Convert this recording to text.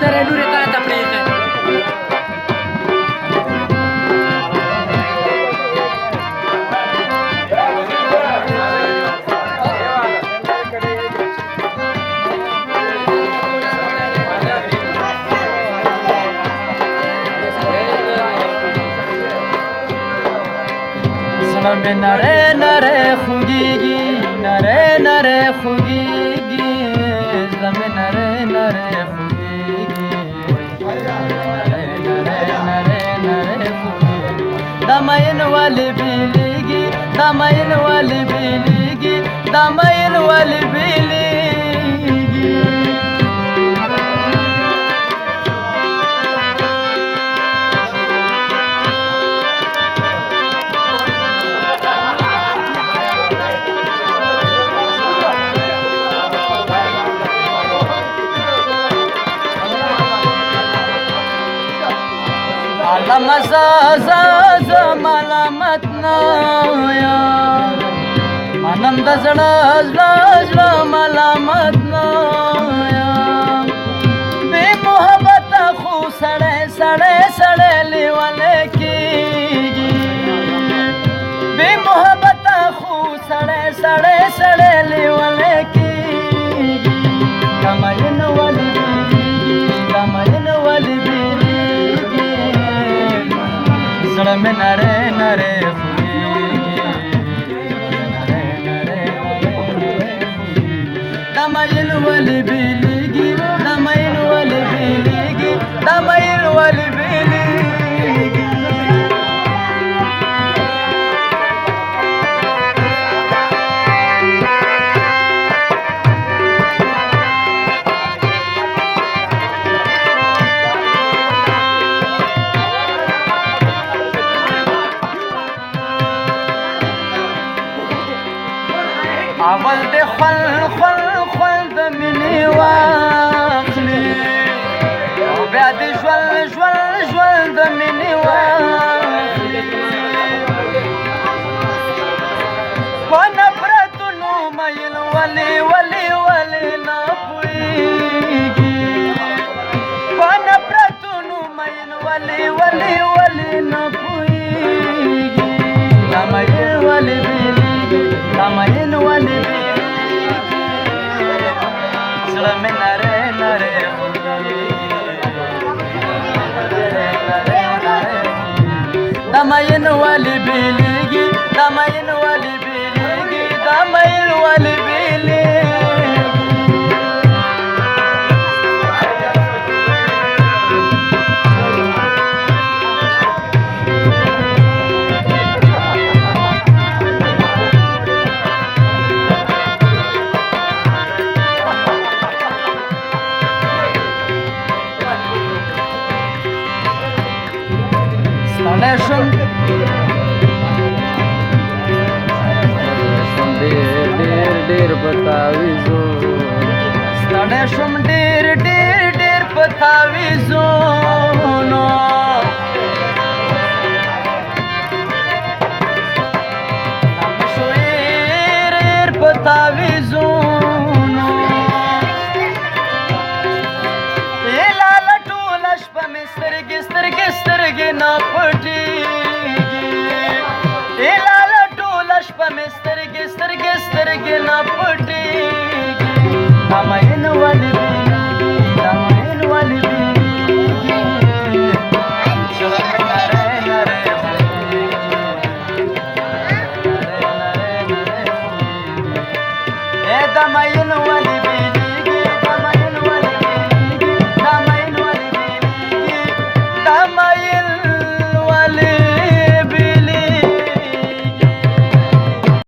درې لوري ته ته پرېږدي زړه مې نری نری خوږېږي نری نری خوږېږي زړه مې نری نری خوږېږي نری نری نری خوږېږي دا مین ولې بېلېږي دا مین ولې بېلېږي دا مین ولې بېلېږي مزازا ملامت نه یم منم د زړه زړه ملامت نه یم بې محبته خو سړی سړی سړی لیونی کېږي بې محبته خو سړی سړی سړی لیونی کېږي دا مین ولې بېلېږي دا مین ولې بېلېږي زړه مې نری نری خوږېږي دا مین ولې بېلېږي دا مین ولې بېلېږي دا مین ولې بېلېږي اول دې خول د مینې واخلي او بیا دې ژوند د مینې واخلي په نفرتونو میین ولې نه پوهېږي په نفرتونو میین ولې نه پوهېږي دا میین ولې بېلېږي دا میین ولې زړه مې نری نری دا مین ولې بېلېږي دا مین ولې بېلېږي دا مین ولې بېلېږي ستړی شوم ډېر په تعویذونو ستړی شوم ډېر په تعویذونو ډېر په تعویذونو لاله ټوله شپه مې سترګې نه پټېږي لاله ټوله شپه مې سترګې نه پټېږي دا مین ولې بېلېږي دا مین ولې بېلېږي زړه مې نری نری خوږېږي دا مین ولې